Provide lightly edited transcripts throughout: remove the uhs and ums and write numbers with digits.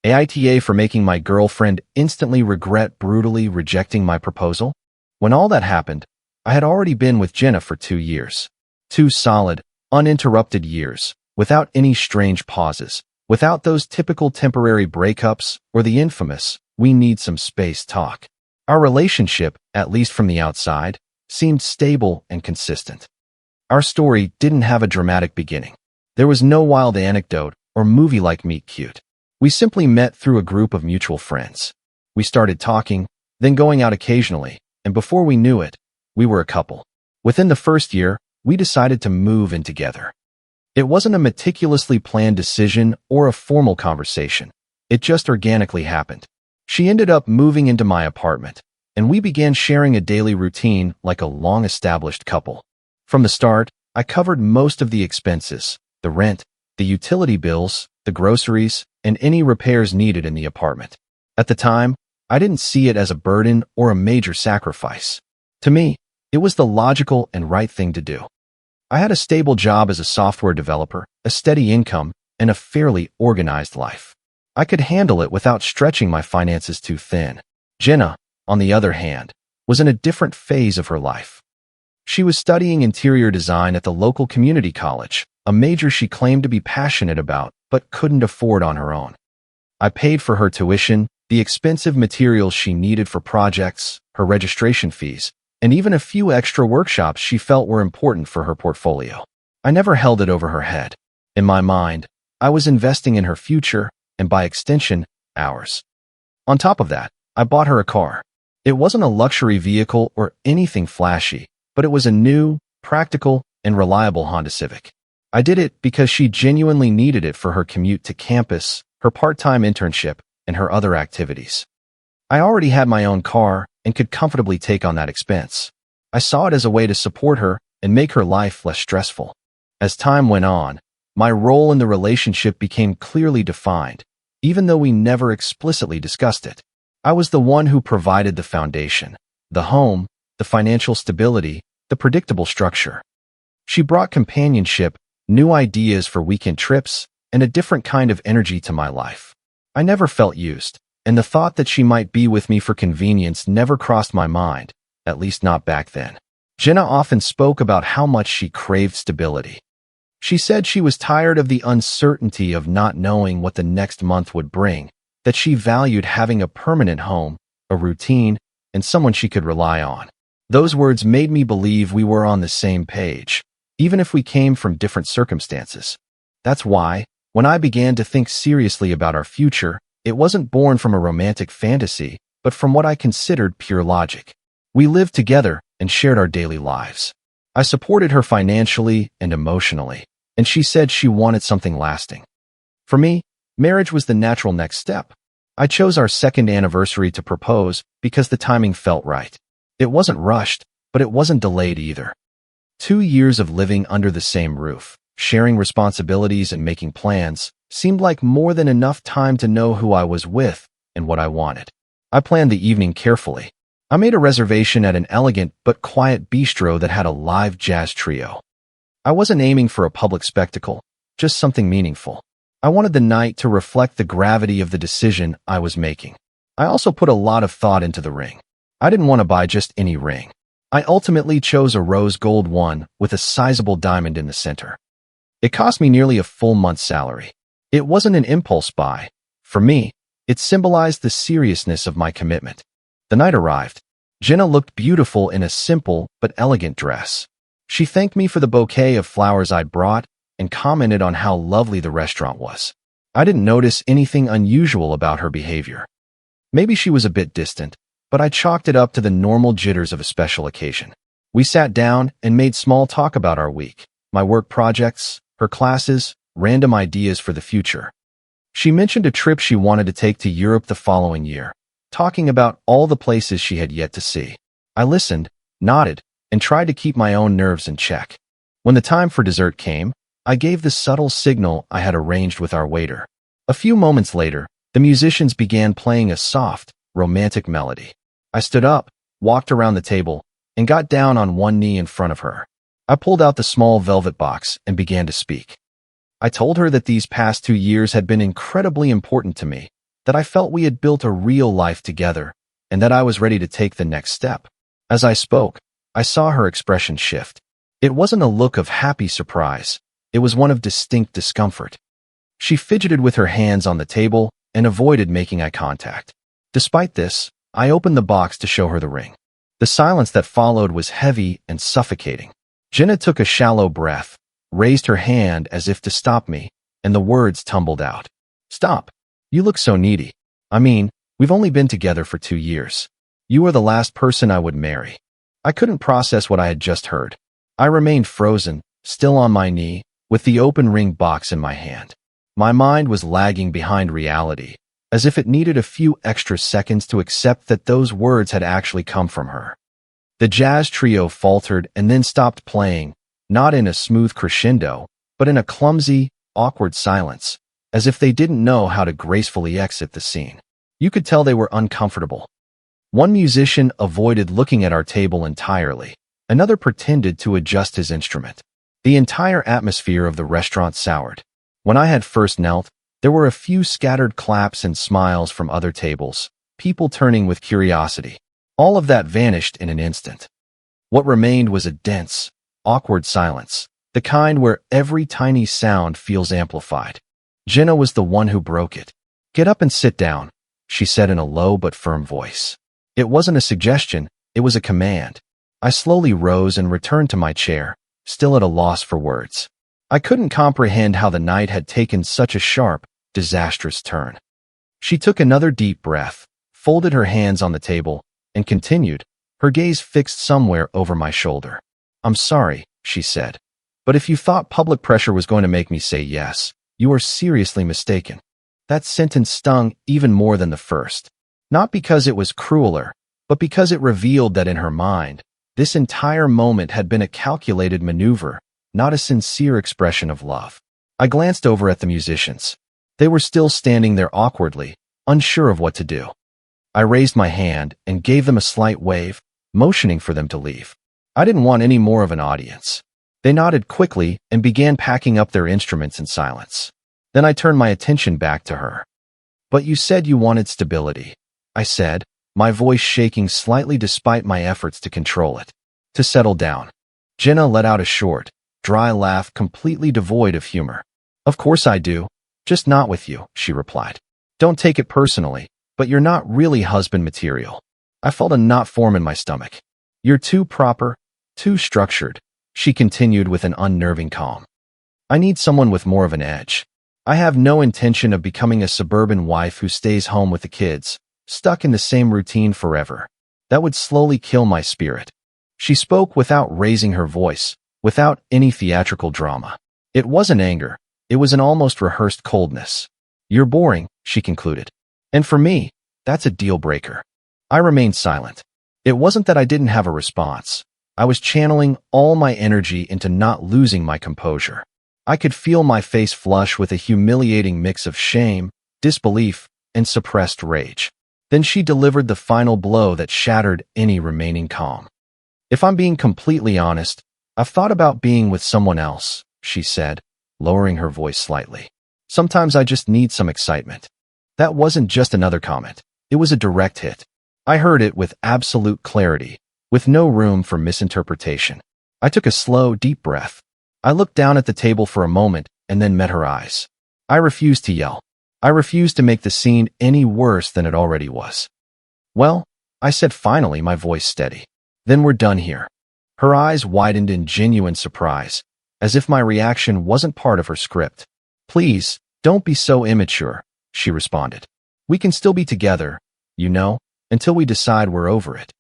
AITA for making my girlfriend instantly regret brutally rejecting my proposal? When all that happened, I had already been with Jenna for 2 years. 2 solid, uninterrupted years, without any strange pauses, without those typical temporary breakups or the infamous, "we need some space" talk. Our relationship, at least from the outside, seemed stable and consistent. Our story didn't have a dramatic beginning. There was no wild anecdote or movie-like meet cute. We simply met through a group of mutual friends. We started talking, then going out occasionally, and before we knew it, we were a couple. Within the first year, we decided to move in together. It wasn't a meticulously planned decision or a formal conversation. It just organically happened. She ended up moving into my apartment, and we began sharing a daily routine like a long-established couple. From the start, I covered most of the expenses, the rent, the utility bills, the groceries, and any repairs needed in the apartment. At the time, I didn't see it as a burden or a major sacrifice. To me, it was the logical and right thing to do. I had a stable job as a software developer, a steady income, and a fairly organized life. I could handle it without stretching my finances too thin. Jenna, on the other hand, was in a different phase of her life. She was studying interior design at the local community college, a major she claimed to be passionate about but couldn't afford on her own. I paid for her tuition, the expensive materials she needed for projects, her registration fees, and even a few extra workshops she felt were important for her portfolio. I never held it over her head. In my mind, I was investing in her future, and by extension, ours. On top of that, I bought her a car. It wasn't a luxury vehicle or anything flashy, but it was a new, practical, and reliable Honda Civic. I did it because she genuinely needed it for her commute to campus, her part-time internship, and her other activities. I already had my own car and could comfortably take on that expense. I saw it as a way to support her and make her life less stressful. As time went on, my role in the relationship became clearly defined, even though we never explicitly discussed it. I was the one who provided the foundation, the home, the financial stability, the predictable structure. She brought companionship, new ideas for weekend trips, and a different kind of energy to my life. I never felt used, and the thought that she might be with me for convenience never crossed my mind, at least not back then. Jenna often spoke about how much she craved stability. She said she was tired of the uncertainty of not knowing what the next month would bring, that she valued having a permanent home, a routine, and someone she could rely on. Those words made me believe we were on the same page, even if we came from different circumstances. That's why, when I began to think seriously about our future, it wasn't born from a romantic fantasy, but from what I considered pure logic. We lived together and shared our daily lives. I supported her financially and emotionally, and she said she wanted something lasting. For me, marriage was the natural next step. I chose our second anniversary to propose because the timing felt right. It wasn't rushed, but it wasn't delayed either. 2 years of living under the same roof, sharing responsibilities and making plans, seemed like more than enough time to know who I was with and what I wanted. I planned the evening carefully. I made a reservation at an elegant but quiet bistro that had a live jazz trio. I wasn't aiming for a public spectacle, just something meaningful. I wanted the night to reflect the gravity of the decision I was making. I also put a lot of thought into the ring. I didn't want to buy just any ring. I ultimately chose a rose gold one with a sizable diamond in the center. It cost me nearly a full month's salary. It wasn't an impulse buy. For me, it symbolized the seriousness of my commitment. The night arrived. Jenna looked beautiful in a simple but elegant dress. She thanked me for the bouquet of flowers I'd brought and commented on how lovely the restaurant was. I didn't notice anything unusual about her behavior. Maybe she was a bit distant, but I chalked it up to the normal jitters of a special occasion. We sat down and made small talk about our week, my work projects, her classes, random ideas for the future. She mentioned a trip she wanted to take to Europe the following year, talking about all the places she had yet to see. I listened, nodded, and tried to keep my own nerves in check. When the time for dessert came, I gave the subtle signal I had arranged with our waiter. A few moments later, the musicians began playing a soft, romantic melody. I stood up, walked around the table, and got down on one knee in front of her. I pulled out the small velvet box and began to speak. I told her that these past 2 years had been incredibly important to me, that I felt we had built a real life together, and that I was ready to take the next step. As I spoke, I saw her expression shift. It wasn't a look of happy surprise. It was one of distinct discomfort. She fidgeted with her hands on the table and avoided making eye contact. Despite this, I opened the box to show her the ring. The silence that followed was heavy and suffocating. Jenna took a shallow breath, raised her hand as if to stop me, and the words tumbled out. "Stop. You look so needy. I mean, we've only been together for 2 years. You are the last person I would marry." I couldn't process what I had just heard. I remained frozen, still on my knee, with the open ring box in my hand. My mind was lagging behind reality, as if it needed a few extra seconds to accept that those words had actually come from her. The jazz trio faltered and then stopped playing, not in a smooth crescendo, but in a clumsy, awkward silence, as if they didn't know how to gracefully exit the scene. You could tell they were uncomfortable. One musician avoided looking at our table entirely. Another pretended to adjust his instrument. The entire atmosphere of the restaurant soured. When I had first knelt, there were a few scattered claps and smiles from other tables, people turning with curiosity. All of that vanished in an instant. What remained was a dense, awkward silence, the kind where every tiny sound feels amplified. Jenna was the one who broke it. "Get up and sit down," she said in a low but firm voice. It wasn't a suggestion, it was a command. I slowly rose and returned to my chair, still at a loss for words. I couldn't comprehend how the night had taken such a sharp, disastrous turn. She took another deep breath, folded her hands on the table, and continued, her gaze fixed somewhere over my shoulder. "I'm sorry," she said, "but if you thought public pressure was going to make me say yes, you are seriously mistaken." That sentence stung even more than the first. Not because it was crueler, but because it revealed that in her mind, this entire moment had been a calculated maneuver, not a sincere expression of love. I glanced over at the musicians. They were still standing there awkwardly, unsure of what to do. I raised my hand and gave them a slight wave, motioning for them to leave. I didn't want any more of an audience. They nodded quickly and began packing up their instruments in silence. Then I turned my attention back to her. "But you said you wanted stability," I said, my voice shaking slightly despite my efforts to control it. "To settle down." Jenna let out a short, dry laugh completely devoid of humor. "Of course I do, just not with you," she replied. "Don't take it personally, but you're not really husband material." I felt a knot form in my stomach. "You're too proper, too structured," she continued with an unnerving calm. "I need someone with more of an edge. I have no intention of becoming a suburban wife who stays home with the kids, stuck in the same routine forever. That would slowly kill my spirit." She spoke without raising her voice, without any theatrical drama. It wasn't anger, it was an almost rehearsed coldness. "You're boring," she concluded. "And for me, that's a deal breaker." I remained silent. It wasn't that I didn't have a response. I was channeling all my energy into not losing my composure. I could feel my face flush with a humiliating mix of shame, disbelief, and suppressed rage. Then she delivered the final blow that shattered any remaining calm. "If I'm being completely honest, I've thought about being with someone else," she said, lowering her voice slightly. "Sometimes I just need some excitement." That wasn't just another comment. It was a direct hit. I heard it with absolute clarity, with no room for misinterpretation. I took a slow, deep breath. I looked down at the table for a moment and then met her eyes. I refused to yell. I refused to make the scene any worse than it already was. "Well," I said finally, my voice steady. "Then we're done here." Her eyes widened in genuine surprise, as if my reaction wasn't part of her script. "Please, don't be so immature," she responded. "We can still be together, you know, until we decide we're over it."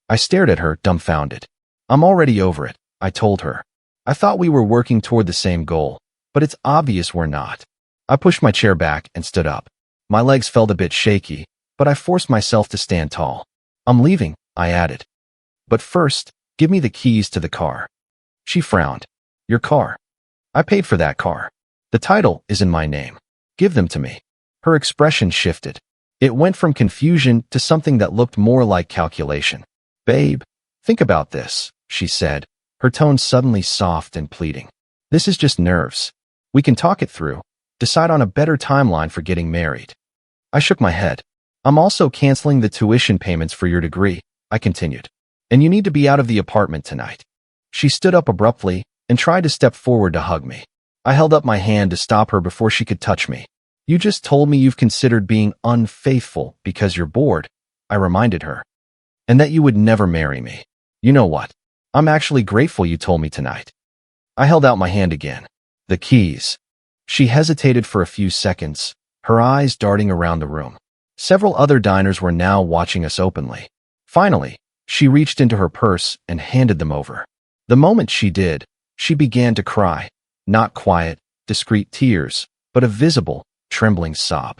I stared at her, dumbfounded. "I'm already over it," I told her. "I thought we were working toward the same goal, but it's obvious we're not." I pushed my chair back and stood up. My legs felt a bit shaky, but I forced myself to stand tall. "I'm leaving," I added. "But first, give me the keys to the car." She frowned. "Your car? I paid for that car. The title is in my name. Give them to me." Her expression shifted. It went from confusion to something that looked more like calculation. "Babe, think about this," she said, her tone suddenly soft and pleading. "This is just nerves. We can talk it through, decide on a better timeline for getting married." I shook my head. I'm also canceling the tuition payments for your degree, I continued. And you need to be out of the apartment tonight. She stood up abruptly and tried to step forward to hug me. I held up my hand to stop her before she could touch me. You just told me you've considered being unfaithful because you're bored, I reminded her. And that you would never marry me. You know what? I'm actually grateful you told me tonight. I held out my hand again. The keys. She hesitated for a few seconds, her eyes darting around the room. Several other diners were now watching us openly. Finally, she reached into her purse and handed them over. The moment she did, she began to cry, not quiet, discreet tears, but a visible, trembling sob.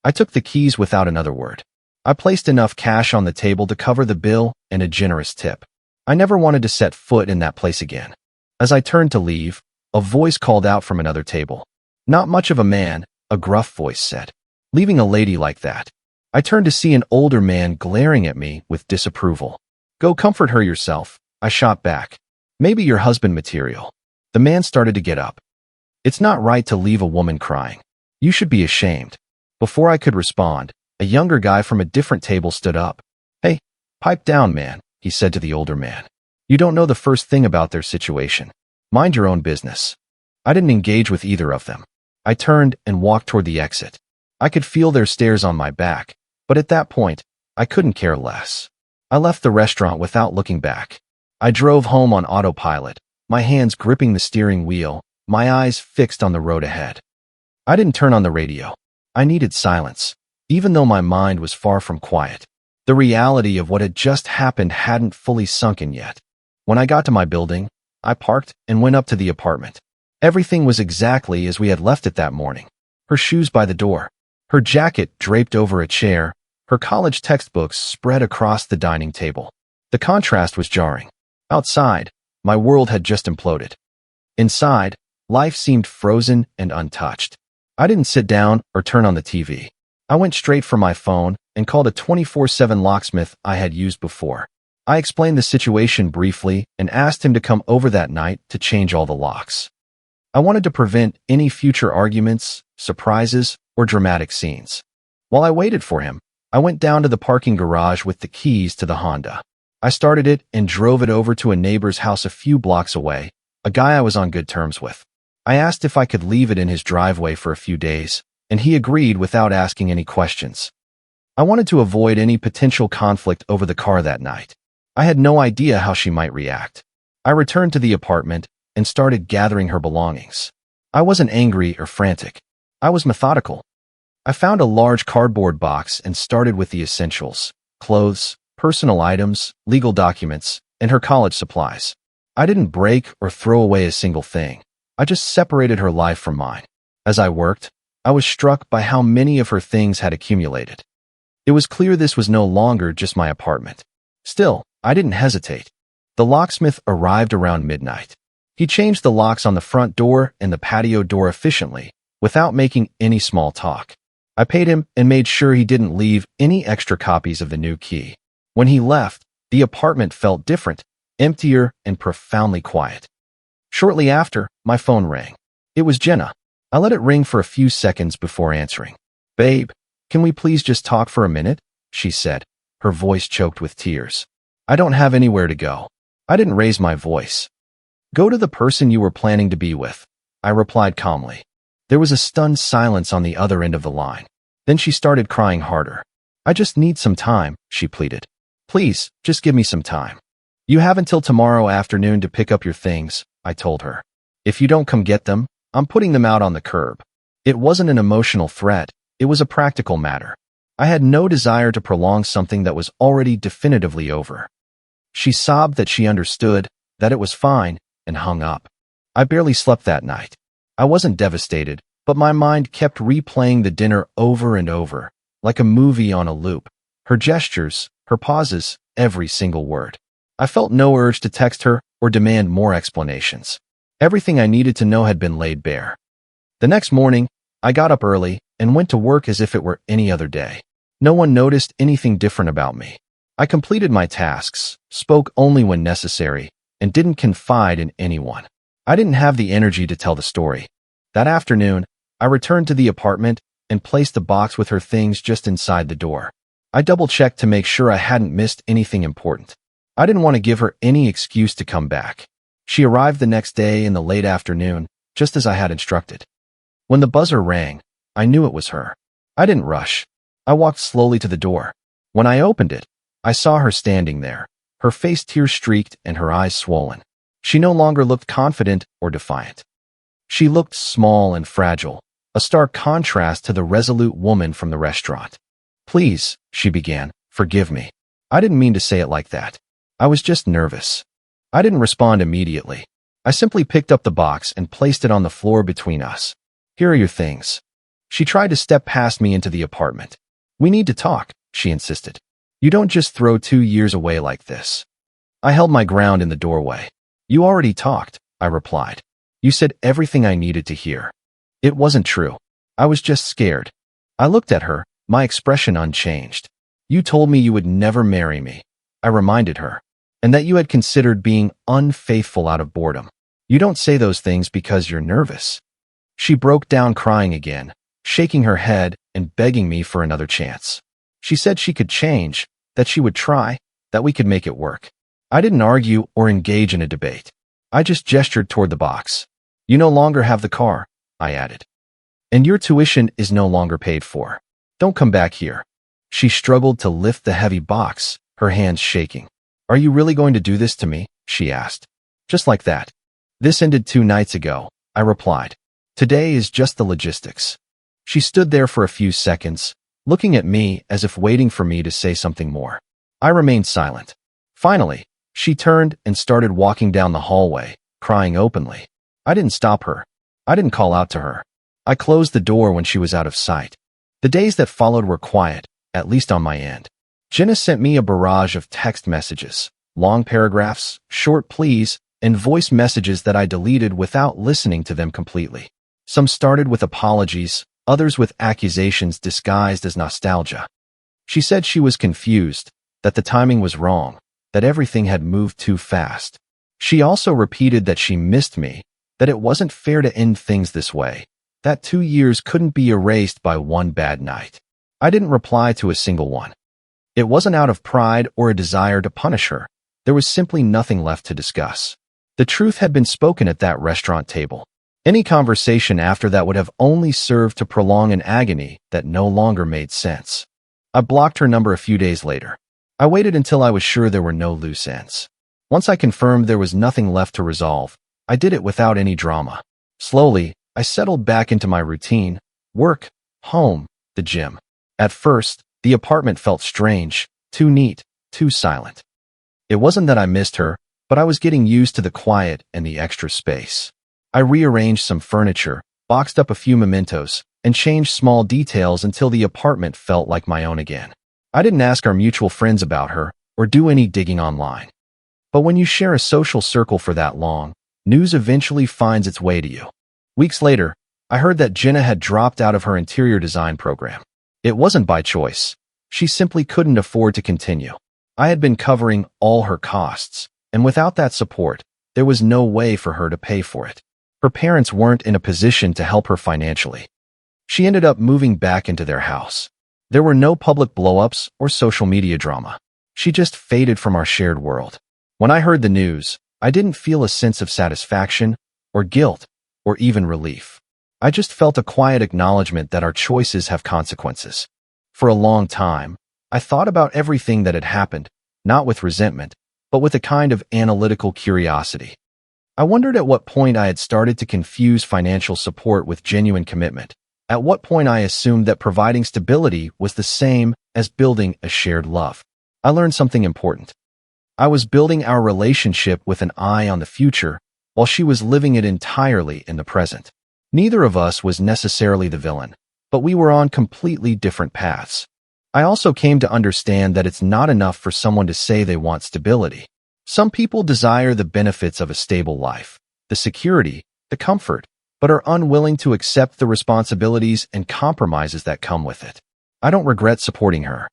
I took the keys without another word. I placed enough cash on the table to cover the bill and a generous tip. I never wanted to set foot in that place again. As I turned to leave, a voice called out from another table. Not much of a man, a gruff voice said. Leaving a lady like that. I turned to see an older man glaring at me with disapproval. Go comfort her yourself, I shot back. Maybe your husband material. The man started to get up. It's not right to leave a woman crying. You should be ashamed. Before I could respond, a younger guy from a different table stood up. Hey, pipe down, man, he said to the older man. You don't know the first thing about their situation. Mind your own business. I didn't engage with either of them. I turned and walked toward the exit. I could feel their stares on my back, but at that point, I couldn't care less. I left the restaurant without looking back. I drove home on autopilot, my hands gripping the steering wheel, my eyes fixed on the road ahead. I didn't turn on the radio. I needed silence, even though my mind was far from quiet. The reality of what had just happened hadn't fully sunk in yet. When I got to my building, I parked and went up to the apartment. Everything was exactly as we had left it that morning. Her shoes by the door, her jacket draped over a chair, her college textbooks spread across the dining table. The contrast was jarring. Outside, my world had just imploded. Inside, life seemed frozen and untouched. I didn't sit down or turn on the TV. I went straight for my phone and called a 24/7 locksmith I had used before. I explained the situation briefly and asked him to come over that night to change all the locks. I wanted to prevent any future arguments, surprises, or dramatic scenes. While I waited for him, I went down to the parking garage with the keys to the Honda. I started it and drove it over to a neighbor's house a few blocks away, a guy I was on good terms with. I asked if I could leave it in his driveway for a few days, and he agreed without asking any questions. I wanted to avoid any potential conflict over the car that night. I had no idea how she might react. I returned to the apartment and started gathering her belongings. I wasn't angry or frantic. I was methodical. I found a large cardboard box and started with the essentials: clothes, personal items, legal documents, and her college supplies. I didn't break or throw away a single thing. I just separated her life from mine. As I worked, I was struck by how many of her things had accumulated. It was clear this was no longer just my apartment. Still, I didn't hesitate. The locksmith arrived around midnight. He changed the locks on the front door and the patio door efficiently, without making any small talk. I paid him and made sure he didn't leave any extra copies of the new key. When he left, the apartment felt different, emptier, and profoundly quiet. Shortly after, my phone rang. It was Jenna. I let it ring for a few seconds before answering. Babe, can we please just talk for a minute? She said, her voice choked with tears. I don't have anywhere to go. I didn't raise my voice. Go to the person you were planning to be with, I replied calmly. There was a stunned silence on the other end of the line. Then she started crying harder. I just need some time, she pleaded. Please, just give me some time. You have until tomorrow afternoon to pick up your things, I told her. If you don't come get them, I'm putting them out on the curb. It wasn't an emotional threat, it was a practical matter. I had no desire to prolong something that was already definitively over. She sobbed that she understood, that it was fine, and hung up. I barely slept that night. I wasn't devastated, but my mind kept replaying the dinner over and over, like a movie on a loop. Her gestures, her pauses, every single word. I felt no urge to text her or demand more explanations. Everything I needed to know had been laid bare. The next morning, I got up early and went to work as if it were any other day. No one noticed anything different about me. I completed my tasks, spoke only when necessary, and didn't confide in anyone. I didn't have the energy to tell the story. That afternoon, I returned to the apartment and placed the box with her things just inside the door. I double-checked to make sure I hadn't missed anything important. I didn't want to give her any excuse to come back. She arrived the next day in the late afternoon, just as I had instructed. When the buzzer rang, I knew it was her. I didn't rush. I walked slowly to the door. When I opened it, I saw her standing there, her face tear-streaked and her eyes swollen. She no longer looked confident or defiant. She looked small and fragile, a stark contrast to the resolute woman from the restaurant. "Please," she began, "forgive me. I didn't mean to say it like that. I was just nervous." I didn't respond immediately. I simply picked up the box and placed it on the floor between us. "Here are your things." She tried to step past me into the apartment. "We need to talk," she insisted. "You don't just throw 2 years away like this." I held my ground in the doorway. "You already talked," I replied. "You said everything I needed to hear." It wasn't true. I was just scared. I looked at her, my expression unchanged. "You told me you would never marry me," I reminded her, "and that you had considered being unfaithful out of boredom. You don't say those things because you're nervous." She broke down crying again, shaking her head and begging me for another chance. She said she could change, that she would try, that we could make it work. I didn't argue or engage in a debate. I just gestured toward the box. "You no longer have the car," I added. "And your tuition is no longer paid for. Don't come back here." She struggled to lift the heavy box, her hands shaking. "Are you really going to do this to me?" she asked. "Just like that." "This ended 2 nights ago," I replied. "Today is just the logistics." She stood there for a few seconds, looking at me as if waiting for me to say something more. I remained silent. Finally, she turned and started walking down the hallway, crying openly. I didn't stop her. I didn't call out to her. I closed the door when she was out of sight. The days that followed were quiet, at least on my end. Jenna sent me a barrage of text messages, long paragraphs, short pleas, and voice messages that I deleted without listening to them completely. Some started with apologies, others with accusations disguised as nostalgia. She said she was confused, that the timing was wrong, that everything had moved too fast. She also repeated that she missed me, that it wasn't fair to end things this way, that 2 years couldn't be erased by one bad night. I didn't reply to a single one. It wasn't out of pride or a desire to punish her. There was simply nothing left to discuss. The truth had been spoken at that restaurant table. Any conversation after that would have only served to prolong an agony that no longer made sense. I blocked her number a few days later. I waited until I was sure there were no loose ends. Once I confirmed there was nothing left to resolve, I did it without any drama. Slowly, I settled back into my routine: work, home, the gym. At first, the apartment felt strange, too neat, too silent. It wasn't that I missed her, but I was getting used to the quiet and the extra space. I rearranged some furniture, boxed up a few mementos, and changed small details until the apartment felt like my own again. I didn't ask our mutual friends about her or do any digging online. But when you share a social circle for that long, news eventually finds its way to you. Weeks later, I heard that Jenna had dropped out of her interior design program. It wasn't by choice. She simply couldn't afford to continue. I had been covering all her costs, and without that support, there was no way for her to pay for it. Her parents weren't in a position to help her financially. She ended up moving back into their house. There were no public blow-ups or social media drama. She just faded from our shared world. When I heard the news, I didn't feel a sense of satisfaction or guilt or even relief. I just felt a quiet acknowledgement that our choices have consequences. For a long time, I thought about everything that had happened, not with resentment, but with a kind of analytical curiosity. I wondered at what point I had started to confuse financial support with genuine commitment. At what point I assumed that providing stability was the same as building a shared love. I learned something important. I was building our relationship with an eye on the future, while she was living it entirely in the present. Neither of us was necessarily the villain, but we were on completely different paths. I also came to understand that it's not enough for someone to say they want stability. Some people desire the benefits of a stable life, the security, the comfort, but are unwilling to accept the responsibilities and compromises that come with it. I don't regret supporting her.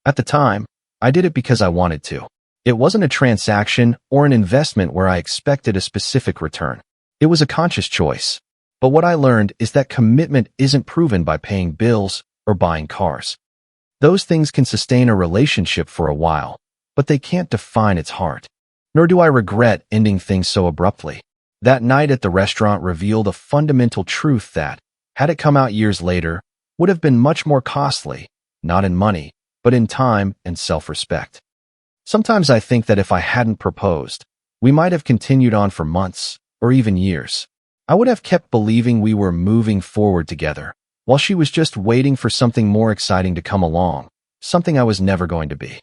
At the time, I did it because I wanted to. It wasn't a transaction or an investment where I expected a specific return. It was a conscious choice. But what I learned is that commitment isn't proven by paying bills or buying cars. Those things can sustain a relationship for a while, but they can't define its heart. Nor do I regret ending things so abruptly. That night at the restaurant revealed a fundamental truth that, had it come out years later, would have been much more costly, not in money, but in time and self-respect. Sometimes I think that if I hadn't proposed, we might have continued on for months or even years. I would have kept believing we were moving forward together, while she was just waiting for something more exciting to come along, something I was never going to be.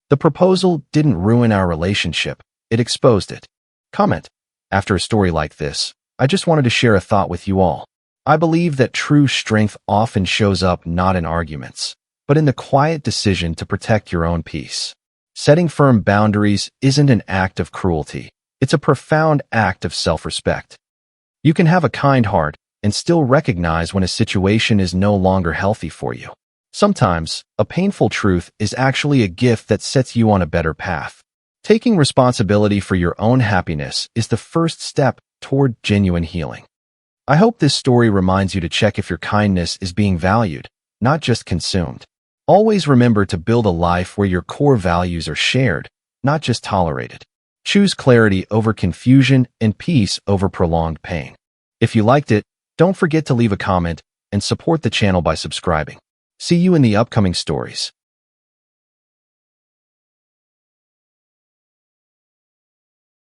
The proposal didn't ruin our relationship, it exposed it. Comment. After a story like this, I just wanted to share a thought with you all. I believe that true strength often shows up not in arguments, but in the quiet decision to protect your own peace. Setting firm boundaries isn't an act of cruelty. It's a profound act of self-respect. You can have a kind heart and still recognize when a situation is no longer healthy for you. Sometimes, a painful truth is actually a gift that sets you on a better path. Taking responsibility for your own happiness is the first step toward genuine healing. I hope this story reminds you to check if your kindness is being valued, not just consumed. Always remember to build a life where your core values are shared, not just tolerated. Choose clarity over confusion and peace over prolonged pain. If you liked it, don't forget to leave a comment and support the channel by subscribing. See you in the upcoming stories.